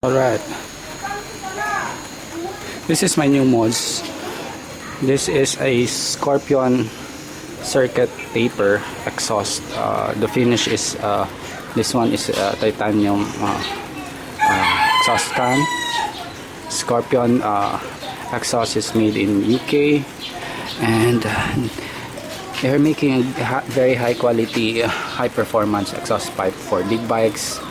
Alright, this is my new mods. This is a Scorpion Serket taper exhaust. The finish is this one is titanium exhaust can. Scorpion exhaust is made in UK, and they're making a very high quality, high performance exhaust pipe for big bikes.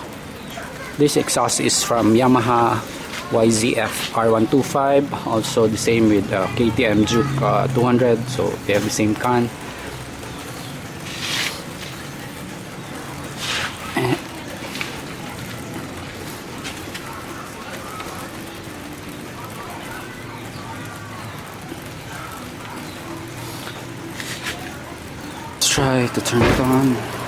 This exhaust is from Yamaha YZF R15, also the same with KTM Juke 200, so they have the same can. Let's try to turn it on.